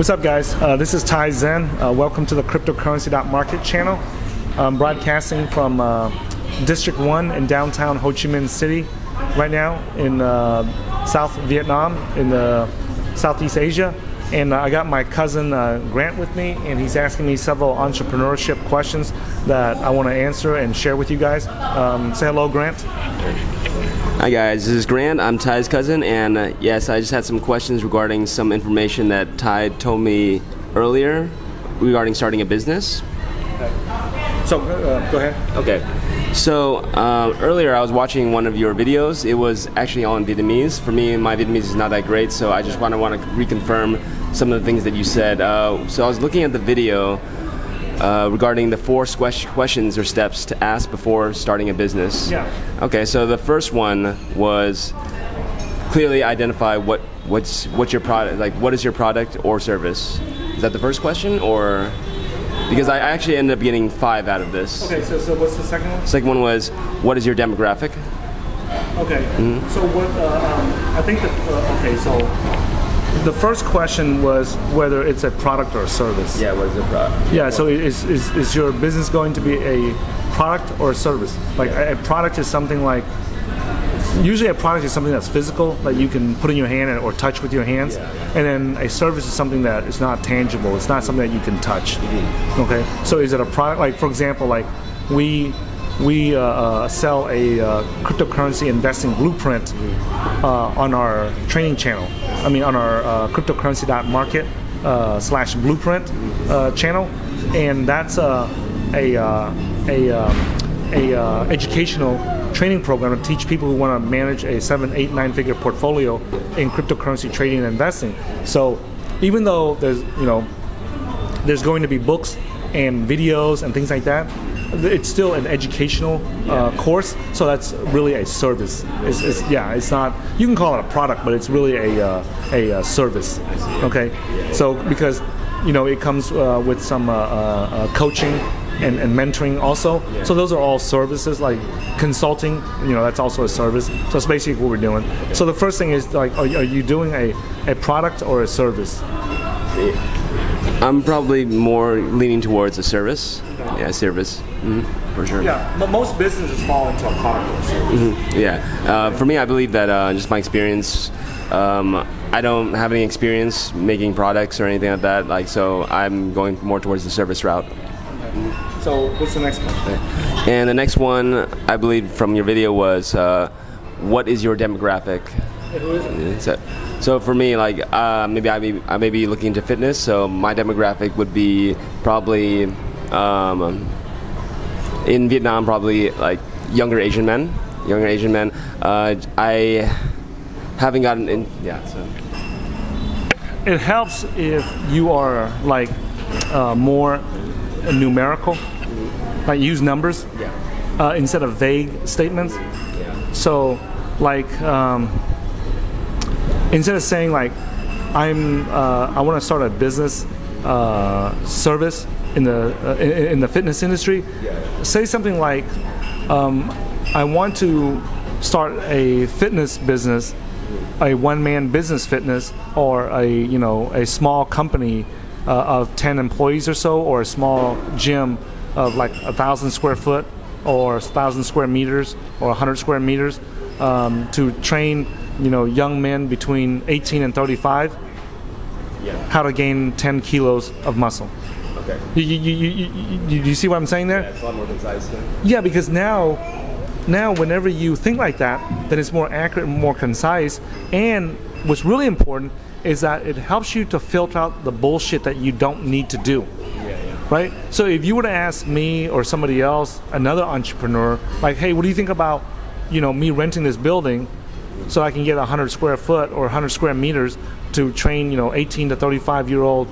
What's up, guys? This is Tai Zen. Welcome to the Cryptocurrency.market channel. I'm broadcasting from District 1 in downtown Ho Chi Minh City right now in South Vietnam in Southeast Asia. And I got my cousin Grant with me, and he's asking me several entrepreneurship questions that I want to answer and share with you guys. Say hello, Grant. Hi guys, this is Grant. I'm Ty's cousin, and yes, I just had some questions regarding some information that Ty told me earlier regarding starting a business. So go ahead. Okay. So earlier I was watching one of your videos. It was actually all in Vietnamese. For me, my Vietnamese is not that great, so I just want to reconfirm some of the things that you said. So I was looking at the video regarding the 4 questions or steps to ask before starting a business. Yeah. Okay, so the first one was clearly identify what's your product, like what is your product or service? Is that the first question, or because I actually ended up getting 5 out of this. Okay, so what's the second one? Second one was what is your demographic? Okay. Mm-hmm. So what? I think so the first question was whether it's a product or a service. Yeah, what is a product? Yeah, so is your business going to be a product or a service? Like a product is something like, usually a product is something that's physical, that you can put in your hand or touch with your hands. And then a service is something that is not tangible. It's not something that you can touch. Mm-hmm. Okay, so is it a product? Like, for example, like we sell a cryptocurrency investing blueprint on our training channel. I mean, on our cryptocurrency.market /blueprint channel, and that's a educational training program to teach people who want to manage a 7, 8, 9-figure portfolio in cryptocurrency trading and investing. So even though there's going to be books and videos and things like that, it's still an educational course, so that's really a service. It's not. You can call it a product, but it's really a service. Okay, so because it comes with some coaching and mentoring also. So those are all services, like consulting. That's also a service. So that's basically what we're doing. So the first thing is like, are you doing a product or a service? I'm probably more leaning towards a service. Yeah, service. Mm-hmm. For sure. Yeah, but most businesses fall into a product or service. Mm-hmm. Yeah. For me, I believe that just my experience, I don't have any experience making products or anything like that. So I'm going more towards the service route. Okay. So what's the next one? And the next one, I believe from your video, was what is your demographic? Who is it? So for me, maybe I may be looking into fitness. So my demographic would be probably in Vietnam, probably like younger Asian men. I haven't gotten in. Yeah. So it helps if you are like more numerical, like use numbers instead of vague statements. Yeah. So like. Instead of saying like, I want to start a business service in the fitness industry, say something like, I want to start a fitness business, a one-man business fitness, or a small company of 10 employees or so, or a small gym of like 1,000 square foot or 1,000 square meters or 100 square meters to train young men between 18 and 35, how to gain 10 kilos of muscle. Okay. You see what I'm saying there? Yeah, it's a lot more concise. Yeah, because now whenever you think like that, then it's more accurate and more concise. And what's really important is that it helps you to filter out the bullshit that you don't need to do. Right? So if you were to ask me or somebody else, another entrepreneur, like, hey, what do you think about me renting this building so I can get 100 square foot or 100 square meters to train 18 to 35-year-old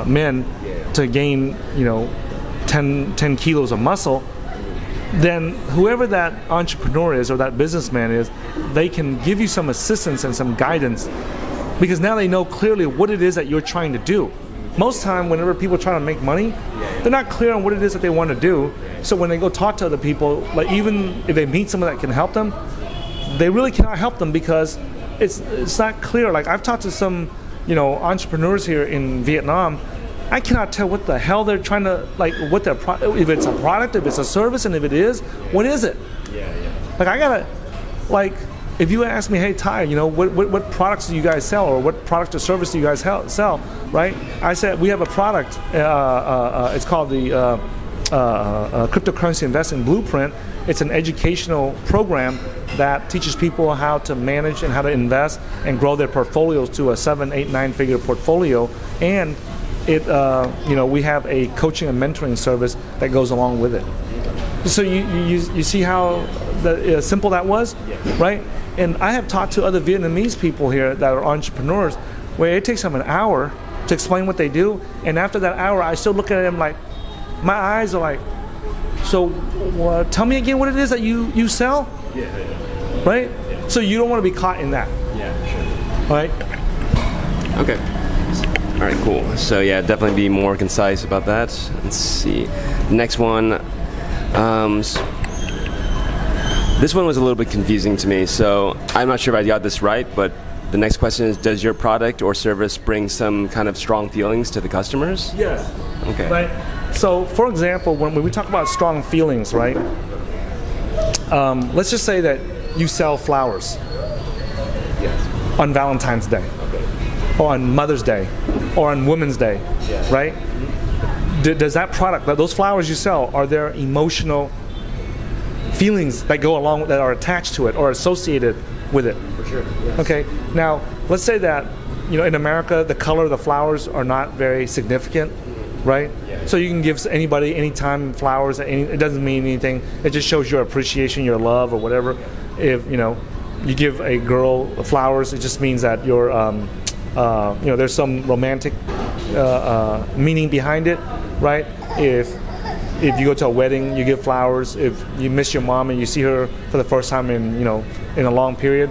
men to gain 10 kilos of muscle, then whoever that entrepreneur is or that businessman is, they can give you some assistance and some guidance, because now they know clearly what it is that you're trying to do. Most time, whenever people try to make money, they're not clear on what it is that they want to do. So when they go talk to other people, like even if they meet someone that can help them, they really cannot help them because it's not clear. Like I've talked to some entrepreneurs here in Vietnam, I cannot tell what the hell they're trying to, like, what their if it's a product, if it's a service, and if it is, what is it? Like, I gotta, like, if you ask me, hey Ty, what products do you guys sell, or what product or service do you guys sell, right? I said we have a product. It's called the Cryptocurrency Investing Blueprint. It's an educational program that teaches people how to manage and how to invest and grow their portfolios to a 7, 8, 9-figure portfolio. And we have a coaching and mentoring service that goes along with it. So you see how simple that was, right? And I have talked to other Vietnamese people here that are entrepreneurs, where it takes them an hour to explain what they do, and after that hour, I still look at them like, my eyes are like, so tell me again what it is that you sell, right? So you don't want to be caught in that, right? Okay. All right, cool. So yeah, definitely be more concise about that. Let's see. Next one. This one was a little bit confusing to me, so I'm not sure if I got this right, but the next question is, does your product or service bring some kind of strong feelings to the customers? Yes. Okay. Right. So, for example, when we talk about strong feelings, right? Let's just say that you sell flowers on Valentine's Day, or on Mother's Day, or on Women's Day, right? Does that product, those flowers you sell, are there emotional feelings that go along, that are attached to it or associated with it? For sure. Yes. Okay. Now, let's say that in America, the color of the flowers are not very significant, right? Yeah. So you can give anybody, anytime, flowers. It doesn't mean anything. It just shows your appreciation, your love, or whatever. If you give a girl flowers, it just means that you're, there's some romantic meaning behind it, right? If you go to a wedding, you give flowers. If you miss your mom and you see her for the first time in a long period,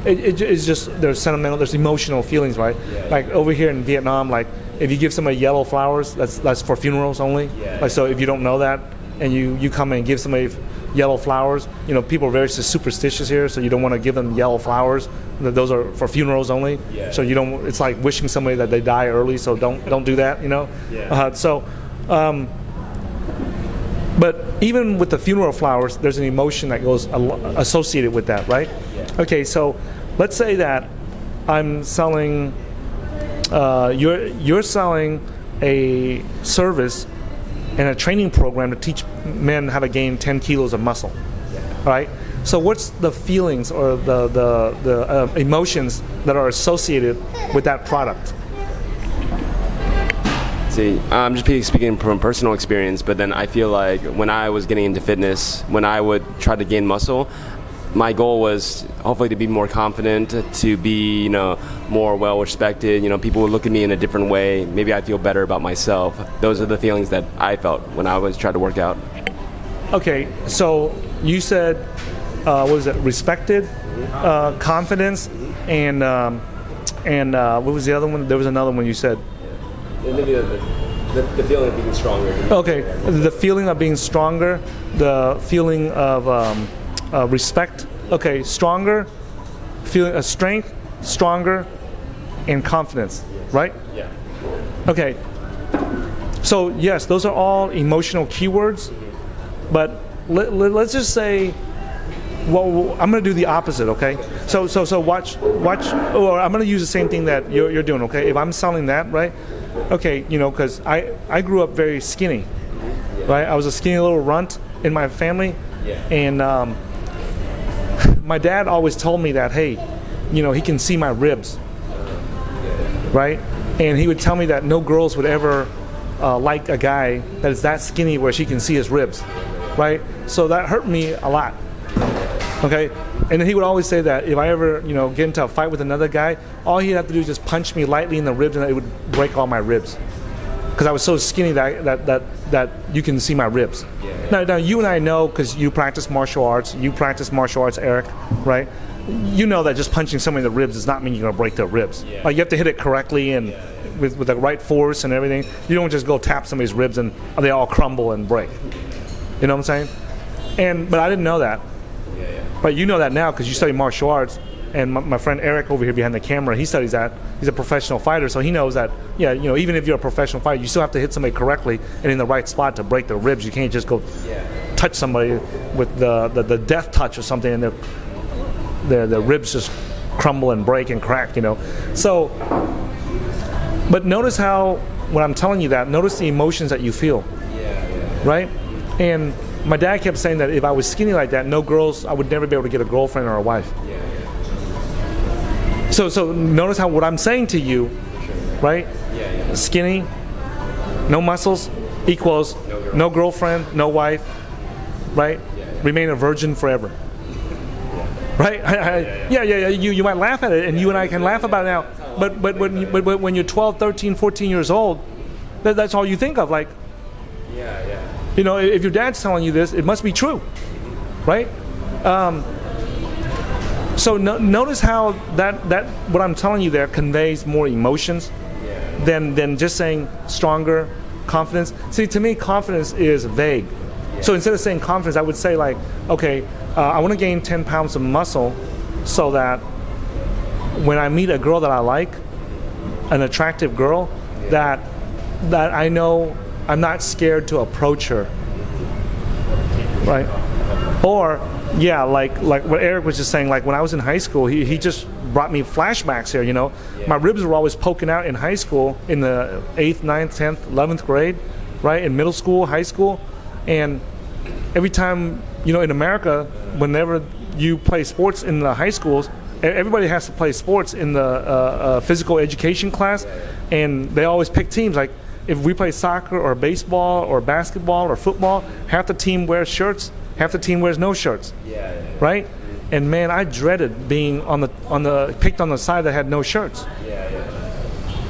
it's just, there's sentimental, there's emotional feelings, right? Yeah. Like over here in Vietnam, like if you give somebody yellow flowers, that's for funerals only. Yeah. Like, so if you don't know that and you come in and give somebody yellow flowers, people are very superstitious here, so you don't want to give them yellow flowers. Those are for funerals only. Yeah. So you don't. It's like wishing somebody that they die early. So don't do that. Yeah. But even with the funeral flowers, there's an emotion that goes associated with that, right? Yeah. Okay, so let's say that I'm selling, you're selling a service and a training program to teach men how to gain 10 kilos of muscle, right? So what's the feelings or the emotions that are associated with that product? See, I'm just speaking from personal experience, but then I feel like when I was getting into fitness, when I would try to gain muscle, my goal was hopefully to be more confident, to be, more well-respected. People would look at me in a different way. Maybe I feel better about myself. Those are the feelings that I felt when I was trying to work out. Okay, so you said, what was it? Respected, confidence, and what was the other one? There was another one you said. The feeling of being stronger. Okay, the feeling of being stronger, the feeling of respect. Okay, stronger, feeling of strength, stronger, and confidence, right? Yeah. Okay. So yes, those are all emotional keywords, but let's just say, well, I'm going to do the opposite, okay? So watch, or I'm going to use the same thing that you're doing, okay? If I'm selling that, right? Okay, because I grew up very skinny, right? I was a skinny little runt in my family, and my dad always told me that, hey, he can see my ribs, right? And he would tell me that no girls would ever like a guy that is that skinny where she can see his ribs, right? So that hurt me a lot. Okay, and then he would always say that if I ever, get into a fight with another guy, all he'd have to do is just punch me lightly in the ribs, and it would break all my ribs, because I was so skinny that you can see my ribs. Yeah. Now you and I know, because you practice martial arts, Eric, right? You know that just punching somebody in the ribs does not mean you're going to break their ribs. Yeah. Like, you have to hit it correctly and with the right force and everything. You don't just go tap somebody's ribs and they all crumble and break. You know what I'm saying? But I didn't know that. But you know that now because you study martial arts. and my friend Eric over here behind the camera, he studies that. He's a professional fighter, so he knows that, yeah, you know, even if you're a professional fighter, you still have to hit somebody correctly and in the right spot to break their ribs. You can't just go touch somebody with the death touch or something, and their ribs just crumble and break and crack, you know. So, but notice how, when I'm telling you that, notice the emotions that you feel, right? And my dad kept saying that if I was skinny like that, no girls, I would never be able to get a girlfriend or a wife. So notice how what I'm saying to you, right? Skinny, no muscles, equals no girlfriend, no wife, right? Remain a virgin forever. Right? You might laugh at it, and you and I can laugh about it now. But when you're 12, 13, 14 years old, that's all you think of. Like, you know, if your dad's telling you this, it must be true, right? So notice how that what I'm telling you there conveys more emotions than just saying stronger, confidence. See, to me, confidence is vague. So instead of saying confidence, I would say like, okay, I want to gain 10 pounds of muscle so that when I meet a girl that I like, an attractive girl, that I know I'm not scared to approach her, right? Or, yeah, like what Eric was just saying, like when I was in high school, he just brought me flashbacks here, you know. My ribs were always poking out in high school, in the 8th, 9th, 10th, 11th grade, right? In middle school, high school. And every time, you know, in America, whenever you play sports in the high schools, everybody has to play sports in the physical education class, and they always pick teams. Like if we play soccer or baseball or basketball or football, half the team wears shirts, half the team wears no shirts, right? And man, I dreaded being picked on the side that had no shirts.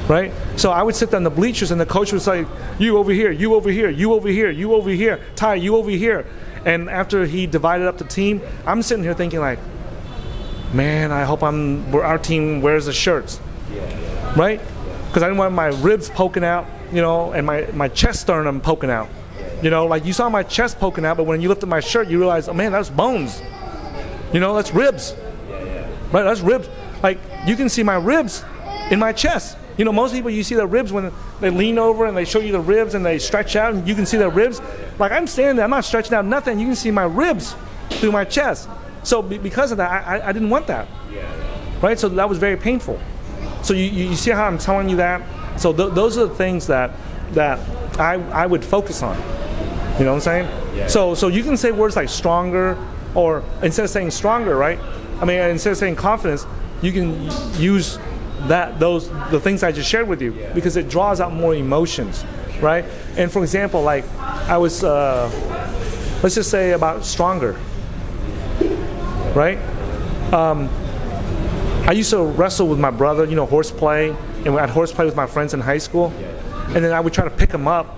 Right? So I would sit there on the bleachers, and the coach would say, you over here, you over here, you over here, you over here, Ty, you over here. And after he divided up the team, I'm sitting here thinking like, man, I hope our team wears the shirts. Right? Because I didn't want my ribs poking out, you know, and my chest sternum poking out. You know, like you saw my chest poking out, but when you lifted my shirt, you realize, oh man, that's bones. You know, that's ribs. Right? That's ribs. Like you can see my ribs in my chest. You know, most people, you see their ribs when they lean over and they show you the ribs and they stretch out and you can see their ribs. Like I'm standing there, I'm not stretching out nothing. You can see my ribs through my chest. So because of that, I didn't want that. Right? So that was very painful. So you see how I'm telling you that? So those are the things that I would focus on. You know what I'm saying? So you can say words like stronger, or instead of saying stronger, right? I mean, instead of saying confidence, you can use the things I just shared with you, because it draws out more emotions, right? And for example, like I was, let's just say about stronger, right? I used to wrestle with my brother, you know, horseplay, and I'd horseplay with my friends in high school, and then I would try to pick them up,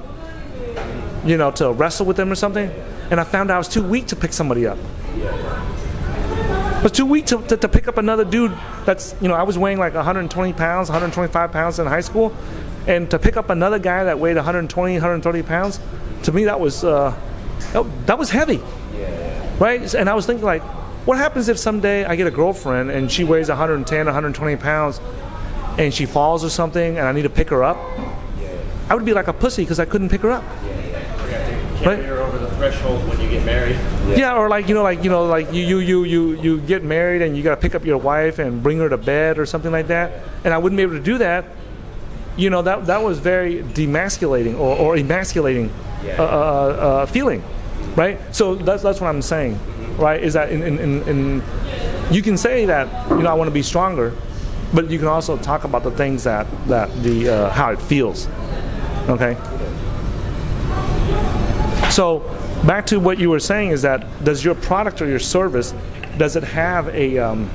you know, to wrestle with them or something, and I found out I was too weak to pick somebody up. I was too weak to pick up another dude that's, you know, I was weighing like 120 pounds, 125 pounds in high school, and to pick up another guy that weighed 120, 130 pounds, to me that was heavy, right? And I was thinking like, what happens if someday I get a girlfriend and she weighs 110, 120 pounds, and she falls or something, and I need to pick her up? I would be like a pussy because I couldn't pick her up. Carry her over the threshold when you get married. Yeah, or like you get married and you got to pick up your wife and bring her to bed or something like that, and I wouldn't be able to do that. You know, that was very demasculating or emasculating feeling, right? So that's what I'm saying, right? Is that in you can say that, you know, I want to be stronger, but you can also talk about the things that how it feels. Okay. So back to what you were saying is that, does your product or your service, does it have an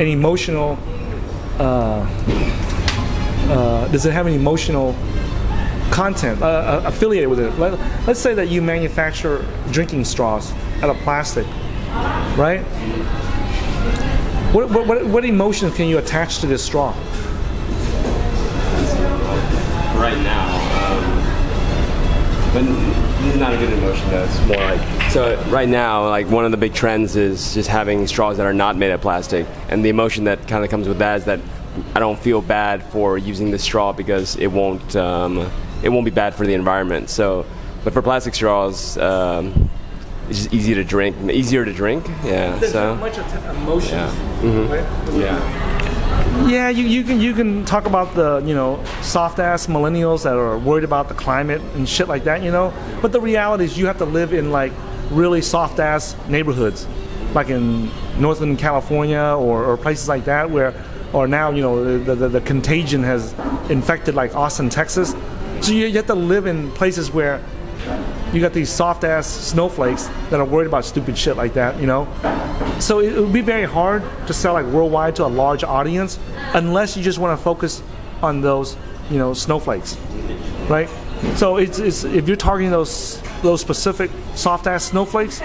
emotional content affiliated with it? Let's say that you manufacture drinking straws out of plastic, right? What emotions can you attach to this straw? Right now, but this is not a good emotion though. It's more like So right now, like one of the big trends is just having straws that are not made of plastic, and the emotion that kind of comes with that is that I don't feel bad for using the straw because it won't be bad for the environment. So, but for plastic straws, it's just easier to drink. Yeah. There's so not much emotions. Yeah. Right? Yeah. Yeah, you can talk about the soft ass millennials that are worried about the climate and shit like that, But the reality is you have to live in like really soft ass neighborhoods, like in Northern California or places like that or now the contagion has infected like Austin, Texas. So you have to live in places where you got these soft ass snowflakes that are worried about stupid shit like that, So it would be very hard to sell like worldwide to a large audience unless you just want to focus on those, snowflakes, right? So it's if you're targeting those specific soft ass snowflakes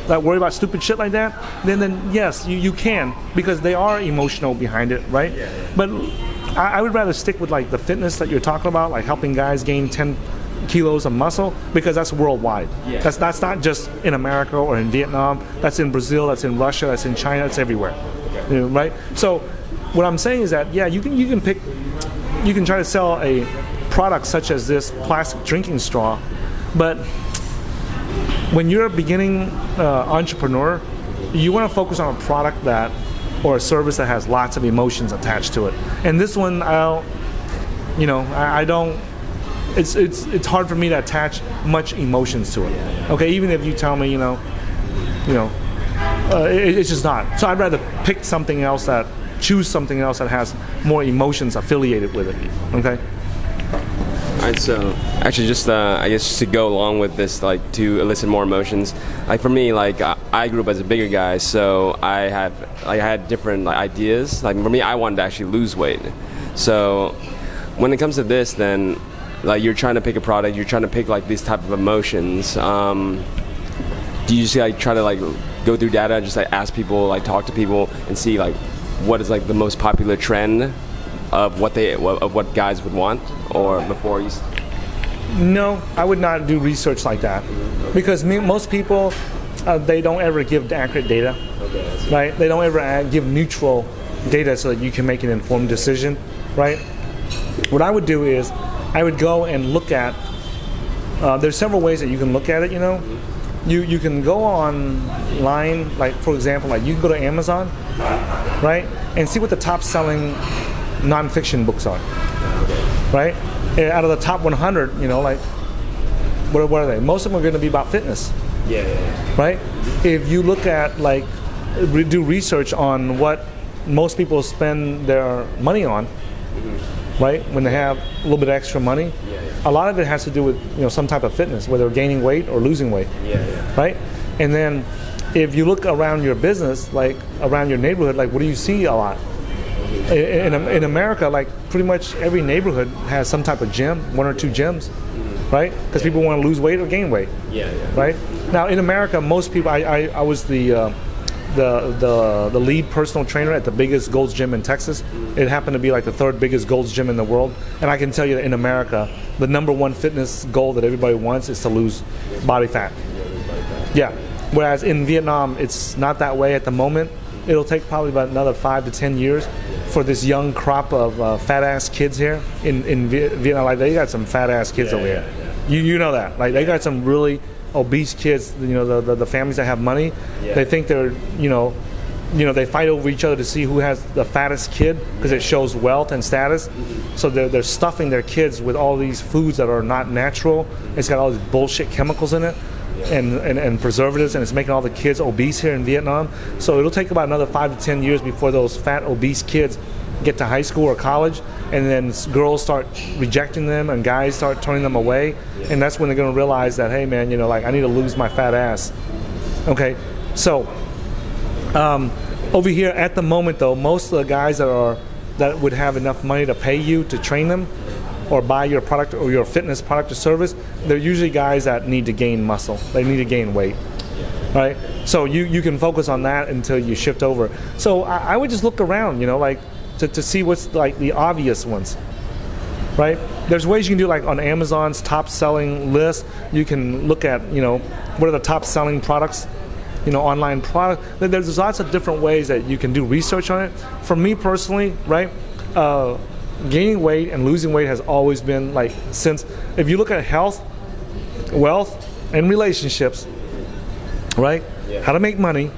that worry about stupid shit like that, then yes, you can, because they are emotional behind it, right? But I would rather stick with like the fitness that you're talking about, like helping guys gain 10 kilos of muscle, because that's worldwide. That's not just in America or in Vietnam. That's in Brazil. That's in Russia. That's in China. It's everywhere, right? So what I'm saying is that you can try to sell a product such as this plastic drinking straw, but when you're a beginning entrepreneur, you want to focus on a product or a service that has lots of emotions attached to it. And this one, I don't. It's hard for me to attach much emotions to it. Okay, even if you tell me, it's just not. So I'd rather choose something else that has more emotions affiliated with it. Okay. All right, so actually, just I guess just to go along with this, like to elicit more emotions. Like for me, like I grew up as a bigger guy, so I had different ideas. Like for me, I wanted to actually lose weight. So when it comes to this, then like you're trying to pick a product, you're trying to pick like these type of emotions. Do you just like try to like go through data and just like ask people, like talk to people and see like what is like the most popular trend of what guys would want, or before you? No, I would not do research like that, because most people they don't ever give accurate data, right? They don't ever give neutral data so that you can make an informed decision, right? What I would do is I would go and look at. There's several ways that you can look at it. You can go online, like for example, like you can go to Amazon, right, and see what the top selling nonfiction books are, right? And out of the top 100, like what are they? Most of them are going to be about fitness. Yeah. Right? If you look at like do research on what most people spend their money on, right? When they have a little bit of extra money, a lot of it has to do with some type of fitness, whether gaining weight or losing weight, right? And then if you look around your business, like around your neighborhood, like what do you see a lot? In America, like pretty much every neighborhood has some type of gym, one or two gyms, right? Because people want to lose weight or gain weight, right? Now in America, most people, I was the lead personal trainer at the biggest Gold's Gym in Texas. It happened to be like the third biggest Gold's Gym in the world. And I can tell you that in America, the number one fitness goal that everybody wants is to lose body fat. Yeah. Whereas in Vietnam, it's not that way at the moment. It'll take probably about another 5 to 10 years for this young crop of fat ass kids here in Vietnam. Like they got some fat ass kids over here. You know that. Like they got some really obese kids. The families that have money, they think they're they fight over each other to see who has the fattest kid because it shows wealth and status. So they're stuffing their kids with all these foods that are not natural. It's got all these bullshit chemicals in it. And preservatives, and it's making all the kids obese here in Vietnam. So it'll take about another 5 to 10 years before those fat obese kids get to high school or college, and then girls start rejecting them and guys start turning them away, and that's when they're going to realize that, hey man, like I need to lose my fat ass. Okay, so over here at the moment though, most of the guys that would have enough money to pay you to train them or buy your product or your fitness product or service, they're usually guys that need to gain muscle. They need to gain weight, right? So you can focus on that until you shift over. So I would just look around, like to see what's like the obvious ones, right? There's ways you can do, like on Amazon's top selling list. You can look at, what are the top selling products, online product. There's lots of different ways that you can do research on it. For me personally, right, gaining weight and losing weight has always been like, since, if you look at health, wealth, and relationships, right? Yeah. How to make money,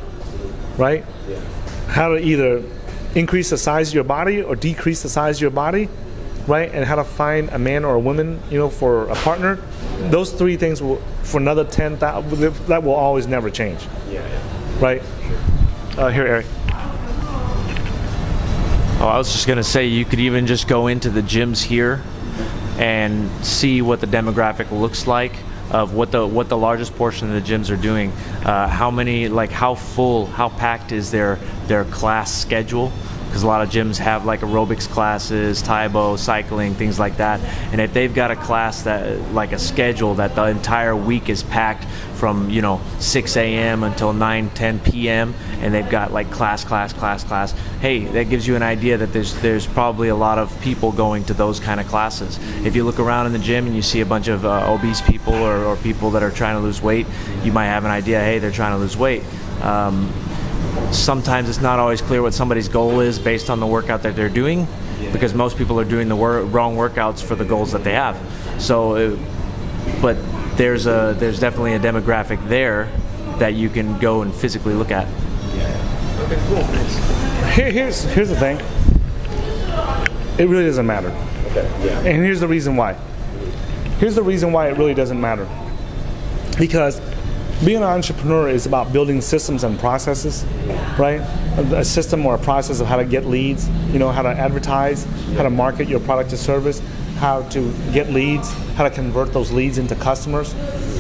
right? Yeah. How to either increase the size of your body or decrease the size of your body, right? And how to find a man or a woman, for a partner. Those three things will, for another 10,000, that will always never change, Yeah. right? Here, Eric. Oh, I was just going to say, you could even just go into the gyms here and see what the demographic looks like of what the largest portion of the gyms are doing. How full, how packed is their class schedule? Because a lot of gyms have like aerobics classes, Taibo, cycling, things like that. And if they've got a class that, like a schedule that the entire week is packed from 6 a.m. until 10 p.m. and they've got like class, hey, that gives you an idea that there's probably a lot of people going to those kind of classes. If you look around in the gym and you see a bunch of obese people or people that are trying to lose weight, you might have an idea, hey, they're trying to lose weight. Sometimes it's not always clear what somebody's goal is based on the workout that they're doing, because most people are doing the wrong workouts for the goals that they have. So, but there's definitely a demographic there that you can go and physically look at. Okay, cool. Nice. Here's the thing. It really doesn't matter. Okay. Yeah. And here's the reason why. Here's the reason why it really doesn't matter. Because being an entrepreneur is about building systems and processes, right? A system or a process of how to get leads, how to advertise, how to market your product or service, how to get leads, how to convert those leads into customers,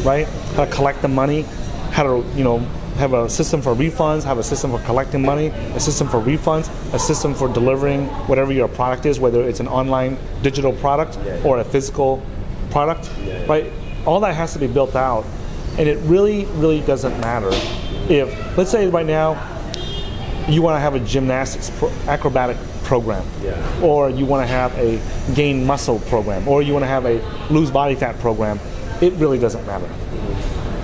right? How to collect the money, how to, have a system for refunds, have a system for collecting money, a system for refunds, a system for delivering whatever your product is, whether it's an online digital product or a physical product, right? All that has to be built out. And it really, really doesn't matter if, let's say right now, you want to have a gymnastics acrobatic program, or you want to have a gain muscle program, or you want to have a lose body fat program. It really doesn't matter.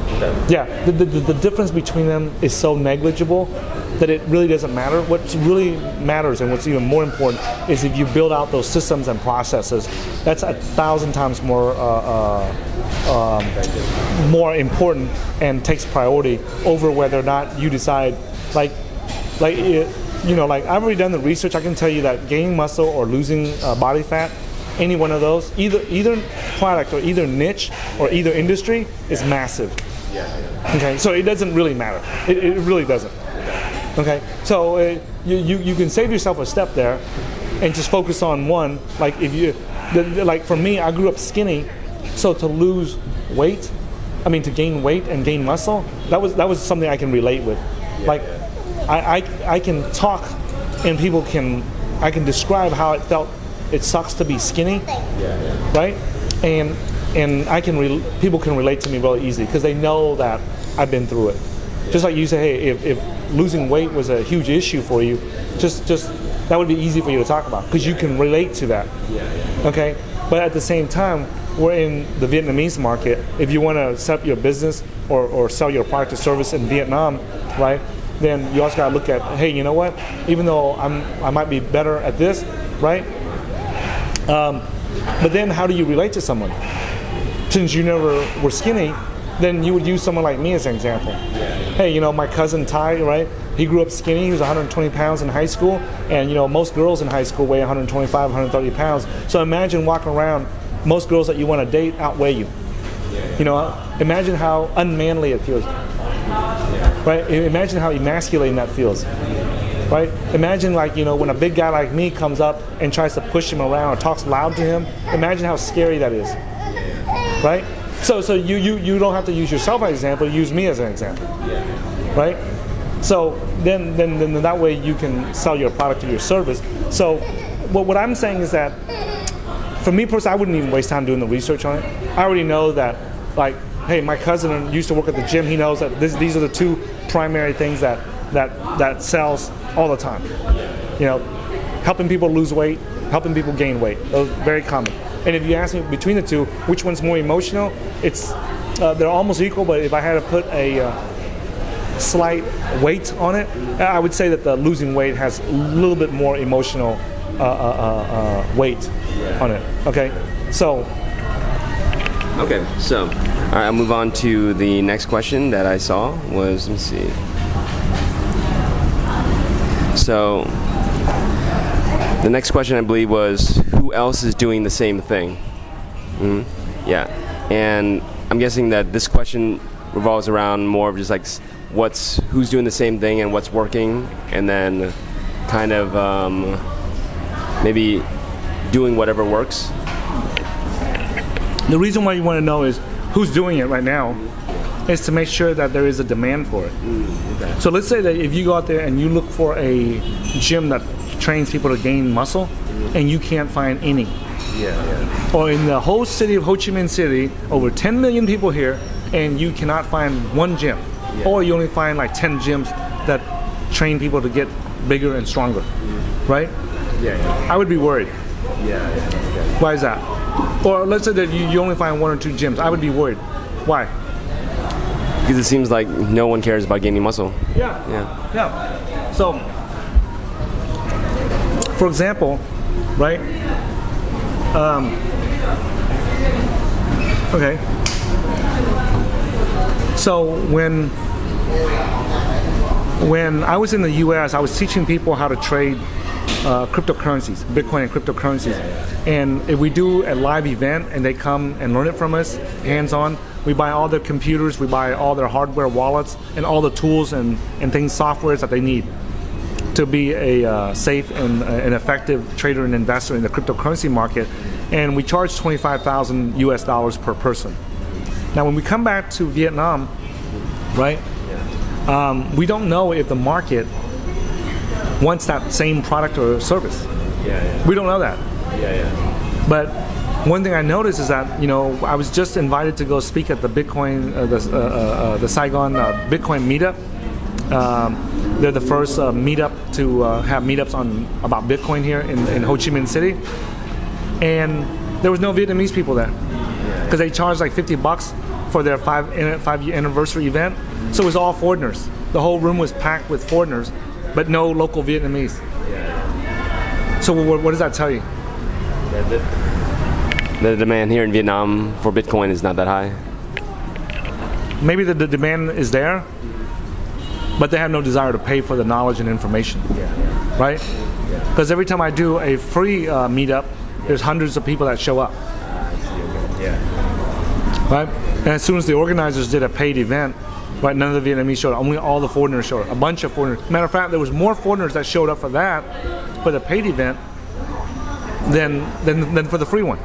Okay. Yeah, the difference between them is so negligible that it really doesn't matter. What really matters, and what's even more important, is if you build out those systems and processes. That's 1,000 times more important and takes priority over whether or not you decide, like I've already done the research. I can tell you that gaining muscle or losing body fat, any one of those, either product or either niche or either industry is massive. Okay, so it doesn't really matter. It really doesn't. Okay, so you can save yourself a step there, and just focus on one. Like like for me, I grew up skinny, so to lose weight, to gain weight and gain muscle, that was something I can relate with. I can talk, and I can describe how it felt. It sucks to be skinny, right? And people can relate to me really easily because they know that I've been through it. Just like you say, hey, if losing weight was a huge issue for you, just that would be easy for you to talk about because you can relate to that. Okay, but at the same time, we're in the Vietnamese market. If you want to set up your business or sell your product or service in Vietnam, right? Then you also got to look at, hey, you know what? Even though I might be better at this, right? But then how do you relate to someone? Since you never were skinny, then you would use someone like me as an example. Hey, my cousin Ty, right? He grew up skinny. He was 120 pounds in high school, and most girls in high school weigh 125, 130 pounds. So imagine walking around. Most girls that you want to date outweigh you. Imagine how unmanly it feels. Right? Imagine how emasculating that feels. Right? Imagine when a big guy like me comes up and tries to push him around or talks loud to him. Imagine how scary that is. Right? So you don't have to use yourself as an example. Use me as an example. Right? So then that way you can sell your product or your service. So what I'm saying is that for me personally, I wouldn't even waste time doing the research on it. I already know that, hey, my cousin used to work at the gym. He knows that these are the two primary things that sells all the time. Helping people lose weight, helping people gain weight. Those are very common. And if you ask me between the two, which one's more emotional, it's they're almost equal. But if I had to put a slight weight on it, I would say that the losing weight has a little bit more emotional weight on it. Okay, so. Okay, so all right, I'll move on to the next question that I saw was, let me see. So the next question I believe was, who else is doing the same thing? Yeah, and I'm guessing that this question revolves around more of just like who's doing the same thing and what's working, and then kind of maybe doing whatever works. The reason why you want to know is who's doing it right now is to make sure that there is a demand for it. Okay. So let's say that if you go out there and you look for a gym that trains people to gain muscle and you can't find any. Yeah. Or in the whole city of Ho Chi Minh City, over 10 million people here, and you cannot find one gym. Or you only find like 10 gyms that train people to get bigger and stronger. Right? Yeah. I would be worried. Yeah. Okay. Why is that? Or let's say that you only find 1 or 2 gyms. I would be worried. Why? Because it seems like no one cares about gaining muscle. Yeah. So, for example, right? Okay. So when I was in the U.S., I was teaching people how to trade cryptocurrencies, Bitcoin and cryptocurrencies. And if we do a live event and they come and learn it from us, hands-on, we buy all their computers, we buy all their hardware wallets, and all the tools and things, softwares that they need to be a safe and an effective trader and investor in the cryptocurrency market. And we charge $25,000 US per person. Now, when we come back to Vietnam, right, we don't know if the market wants that same product or service. We don't know that. But one thing I noticed is that, I was just invited to go speak at the Bitcoin, the Saigon Bitcoin meetup. They're the first meetup to have meetups about Bitcoin here in Ho Chi Minh City. And there was no Vietnamese people there because they charged like $50 for their 5-year anniversary event. So it was all foreigners. The whole room was packed with foreigners, but no local Vietnamese. So what does that tell you? The demand here in Vietnam for Bitcoin is not that high. Maybe the demand is there, but they have no desire to pay for the knowledge and information, right? Because every time I do a free meetup, there's hundreds of people that show up. Right? And as soon as the organizers did a paid event, right, none of the Vietnamese showed up. Only all the foreigners showed up. A bunch of foreigners. Matter of fact, there was more foreigners that showed up for that, for the paid event, than for the free one.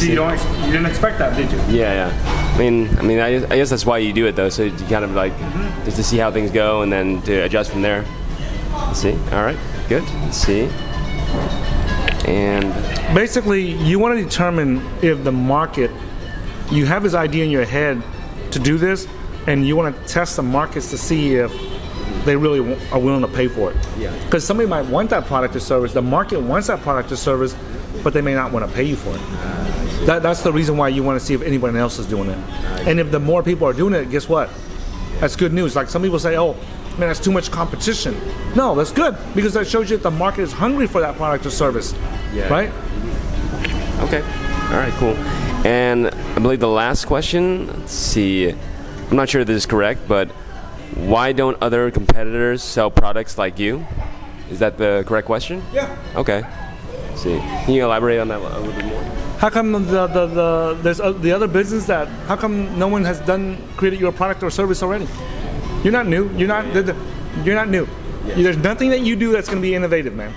You didn't expect that, did you? Yeah. I mean, I guess that's why you do it though, so you kind of like just to see how things go and then to adjust from there. Let's see. All right. Good. Let's see. And basically, you want to determine if the market, you have this idea in your head to do this, and you want to test the markets to see if they really are willing to pay for it. Because somebody might want that product or service, the market wants that product or service, but they may not want to pay you for it. That's the reason why you want to see if anyone else is doing it. And if the more people are doing it, guess what? That's good news. Like some people say, oh, man, that's too much competition. No, that's good, because that shows you that the market is hungry for that product or service, right? Okay. All right, cool. And I believe the last question, let's see, I'm not sure if this is correct, but why don't other competitors sell products like you? Is that the correct question? Yeah. Okay. Let's see. Can you elaborate on that a little bit more? How come there's the other business that, how come no one has created your product or service already? You're not new. You're not new. There's nothing that you do that's going to be innovative, man.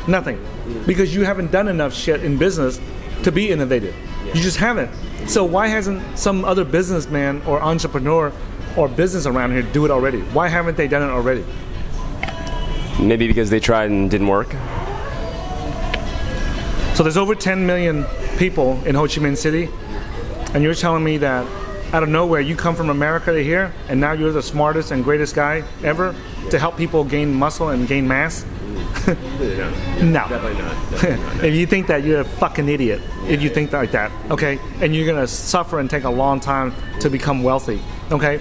Nothing. Because you haven't done enough shit in business to be innovative. You just haven't. So why hasn't some other businessman or entrepreneur or business around here do it already? Why haven't they done it already? Maybe because they tried and didn't work. So there's over 10 million people in Ho Chi Minh City, and you're telling me that out of nowhere you come from America to here, and now you're the smartest and greatest guy ever to help people gain muscle and gain mass, No. Definitely not. If you think that, you're a fucking idiot. If you think like that, okay? And you're gonna suffer and take a long time to become wealthy, okay?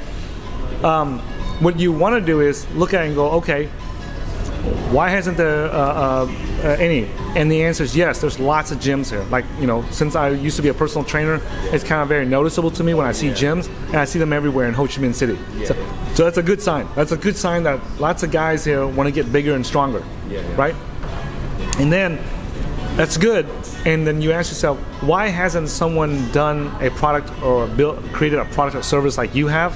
What you want to do is look at it and go, okay, why hasn't there any? And the answer is yes. There's lots of gyms here. Like, you know, since I used to be a personal trainer, it's kind of very noticeable to me when I see gyms, and I see them everywhere in Ho Chi Minh City. So that's a good sign. That's a good sign that lots of guys here want to get bigger and stronger, right? And then that's good. And then you ask yourself, why hasn't someone done a product or created a product or service like you have,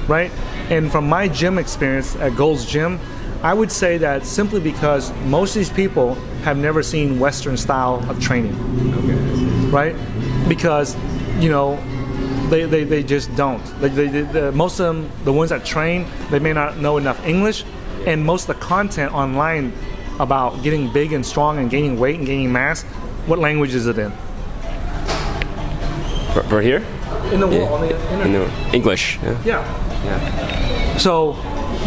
right? And from my gym experience at Gold's Gym, I would say that simply because most of these people have never seen Western style of training, right? Because, you know, they just don't. Most of them, the ones that train, they may not know enough English, and most of the content online about getting big and strong and gaining weight and gaining mass, what language is it in? For here? In the world, on the internet. English. Yeah. So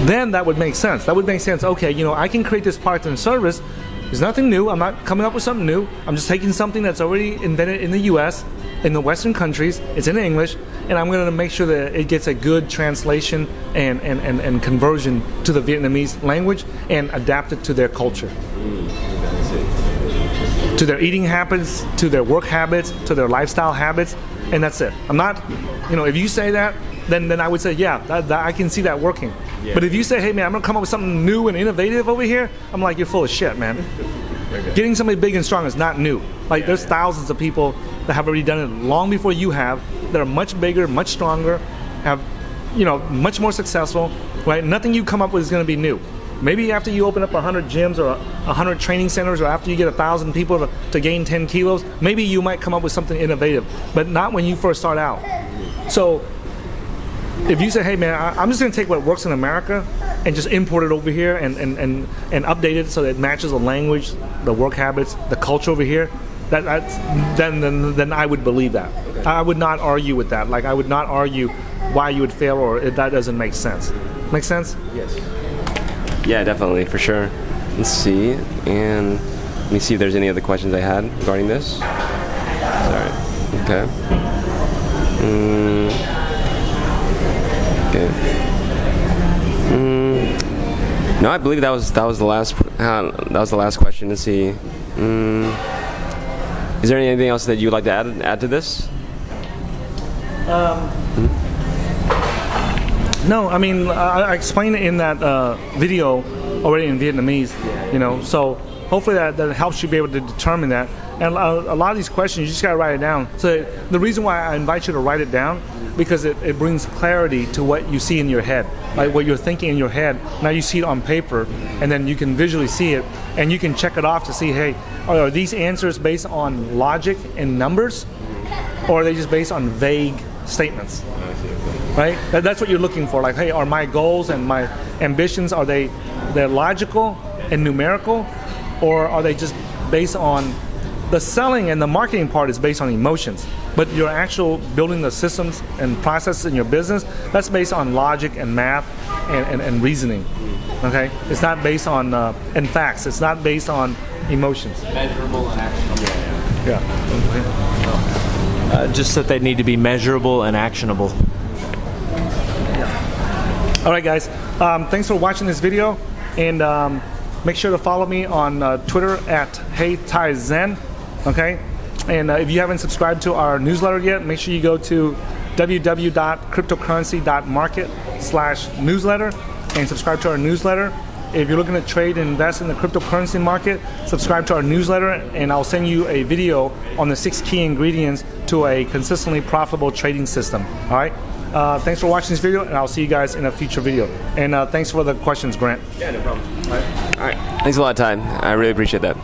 then that would make sense. That would make sense. Okay, you know, I can create this product and service. There's nothing new. I'm not coming up with something new. I'm just taking something that's already invented in the U.S., in the Western countries. It's in English, and I'm going to make sure that it gets a good translation and conversion to the Vietnamese language and adapt it to their culture, to their eating habits, to their work habits, to their lifestyle habits, and that's it. I'm not, you know, if you say that, then I would say, yeah, that I can see that working. Yeah. But if you say, hey man, I'm gonna come up with something new and innovative over here, I'm like, you're full of shit, man. Getting somebody big and strong is not new. Like, there's thousands of people that have already done it long before you have, that are much bigger, much stronger, have, you know, much more successful, right? Nothing you come up with is gonna be new. Maybe after you open up 100 gyms or 100 training centers, or after you get 1,000 people to gain 10 kilos, maybe you might come up with something innovative, but not when you first start out. So if you say, hey man, I'm just gonna take what works in America and just import it over here and update it so that it matches the language, the work habits, the culture over here, then I would believe that. Okay. I would not argue with that. Like, I would not argue why you would fail or if that doesn't make sense. Make sense? Yes. Yeah, definitely, for sure. Let's see, and let me see if there's any other questions I had regarding this. Sorry. Okay. Okay. No, I believe that was the last question. Let's see. Is there anything else that you'd like to add to this? No, I mean, I explained it in that video already in Vietnamese, you know, so hopefully that helps you be able to determine that. And a lot of these questions, you just gotta write it down. So the reason why I invite you to write it down, because it brings clarity to what you see in your head, like what you're thinking in your head. Now you see it on paper, and then you can visually see it, and you can check it off to see, hey, are these answers based on logic and numbers, or are they just based on vague statements? Right? That's what you're looking for. Like, hey, are my goals and my ambitions, they're logical and numerical, or are they just based on the selling? And the marketing part is based on emotions, but your actual building the systems and processes in your business, that's based on logic and math and reasoning. Okay, it's not based on and facts. It's not based on emotions. Measurable and actionable. Yeah. Just that they need to be measurable and actionable. All right, guys. Thanks for watching this video, and make sure to follow me on Twitter at HeyTaiZen. Okay, and if you haven't subscribed to our newsletter yet, make sure you go to www.cryptocurrency.market/newsletter and subscribe to our newsletter. If you're looking to trade and invest in the cryptocurrency market, subscribe to our newsletter, and I'll send you a video on the 6 key ingredients to a consistently profitable trading system. All right. Thanks for watching this video, and I'll see you guys in a future video. And thanks for the questions, Grant. Yeah, no problem. All right. Thanks a lot, Ty. I really appreciate that.